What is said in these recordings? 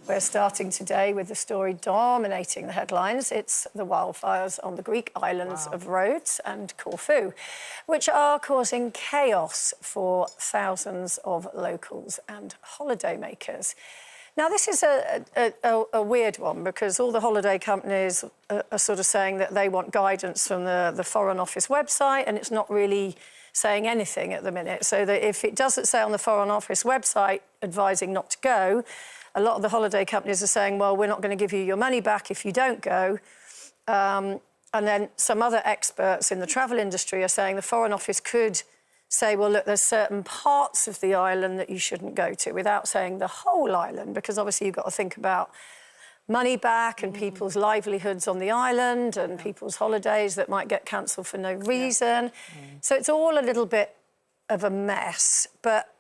We're starting today with the story dominating the headlines. It's the wildfires on the Greek islands of Rhodes and Corfu, which are causing chaos for thousands of locals and holidaymakers. Now, this is a weird one because all the holiday companies are sort of saying that they want guidance from the Foreign Office website, and it's not really saying anything at the minute. So that if it doesn't say on the Foreign Office website advising not to go, a lot of the holiday companies are saying, well, we're not going to give you your money back if you don't go. And then some other experts in the travel industry are saying the Foreign Office could say, well, look, there's certain parts of the island that you shouldn't go to, without saying the whole island, because obviously you've got to think about money back and people's livelihoods on the island and people's holidays that might get cancelled for no reason. So it's all a little bit of a mess. But,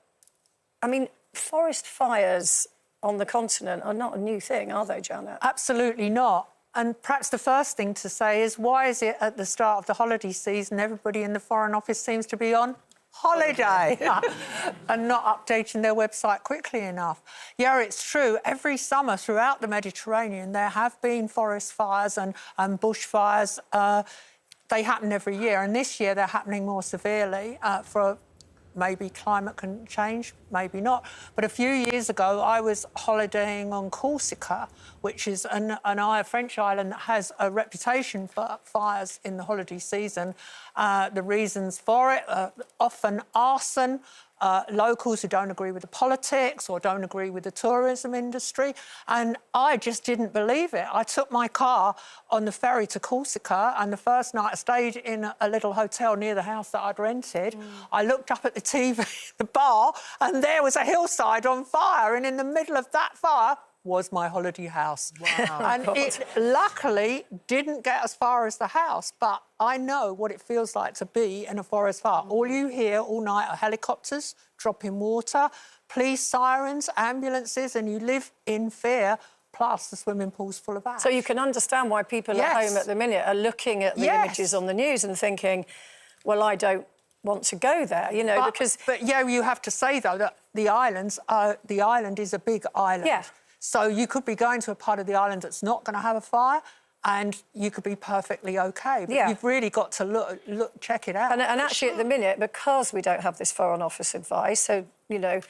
I mean, forest fires on the continent are not a new thing, are they, Janet? Absolutely not. And perhaps the first thing to say is, why is it at the start of the holiday season everybody in the Foreign Office seems to be on holiday and not updating their website quickly enough? Yeah, it's true. Every summer throughout the Mediterranean there have been forest fires and bushfires. They happen every year, and this year they're happening more severely for maybe climate can change, maybe not. But a few years ago, I was holidaying on Corsica, which is a French island that has a reputation for fires in the holiday season. The reasons for it are often arson, locals who don't agree with the politics or don't agree with the tourism industry. And I just didn't believe it. I took my car on the ferry to Corsica, and the first night I stayed in a little hotel near the house that I'd rented. I looked up at the TV, the bar, and there was a hillside on fire, and in the middle of that fire was my holiday house. Wow. And it luckily didn't get as far as the house, but I know what it feels like to be in a forest fire. All you hear all night are helicopters dropping water, police sirens, ambulances, and you live in fear, plus the swimming pool's full of ash. So you can understand why people at home at the minute are looking at the images on the news and thinking, well, I don't want to go there, you know, because... But, yeah, you have to say, though, that the island is a big island. Yeah. So you could be going to a part of the island that's not going to have a fire, and you could be perfectly OK. But you've really got to check it out. And actually, at the minute, because we don't have this Foreign Office advice, so, you know,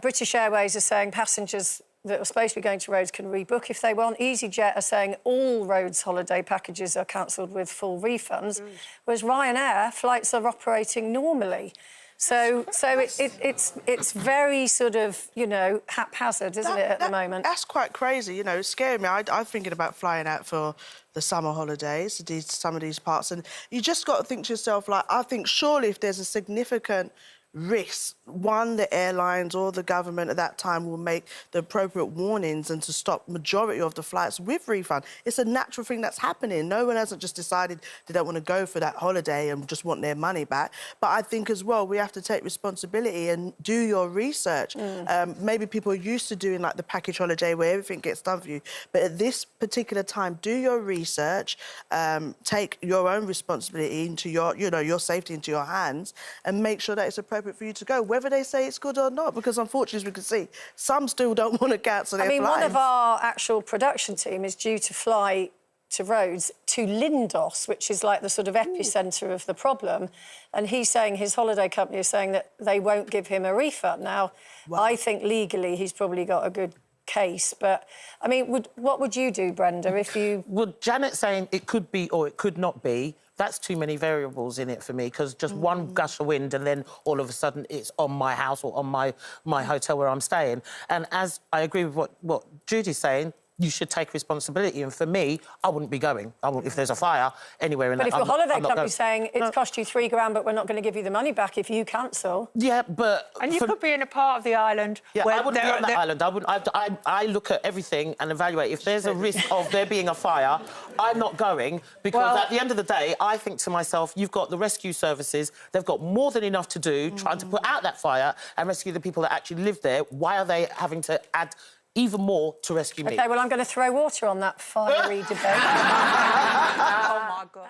British Airways are saying passengers that are supposed to be going to Rhodes can rebook if they want. EasyJet are saying all Rhodes holiday packages are cancelled with full refunds, whereas Ryanair flights are operating normally. So it's very sort of, you know, haphazard, isn't it, at the moment? That's quite crazy, you know, it's scaring me. I'm thinking about flying out for the summer holidays, some of these parts, and you just got to think to yourself, like, I think surely if there's a significant risk, one, the airlines or the government at that time will make the appropriate warnings and to stop majority of the flights with refund. It's a natural thing that's happening. No one hasn't just decided they don't want to go for that holiday and just want their money back. But I think as well we have to take responsibility and do your research. Maybe people are used to doing like the package holiday where everything gets done for you. But at this particular time, do your research, take your own responsibility into your safety into your hands, and make sure that it's appropriate for you to go, whether they say it's good or not, because unfortunately, as we can see, some still don't want to cancel their flights. One of our actual production team is due to fly to Rhodes to Lindos, which is like the sort of epicentre of the problem, and he's saying his holiday company is saying that they won't give him a refund. Now, I think legally he's probably got a good case, but, I mean, what would you do, Brenda, if you... Well, Janet's saying it could be or it could not be. That's too many variables in it for me, because just one gush of wind and then all of a sudden it's on my house or on my hotel where I'm staying. And as I agree with what Judy's saying, you should take responsibility. And for me, I wouldn't be going. If there's a fire anywhere in that... But if your holiday company's saying it's cost you £3 grand, but we're not going to give you the money back if you cancel... Yeah, but... And you could be in a part of the island where... I wouldn't be on that island. I look at everything and evaluate. If there's a risk of there being a fire, I'm not going, because at the end of the day, I think to myself, you've got the rescue services, they've got more than enough to do trying to put out that fire and rescue the people that actually live there. Why are they having to add even more to rescue me? OK, well, I'm going to throw water on that fiery debate. Oh, my God.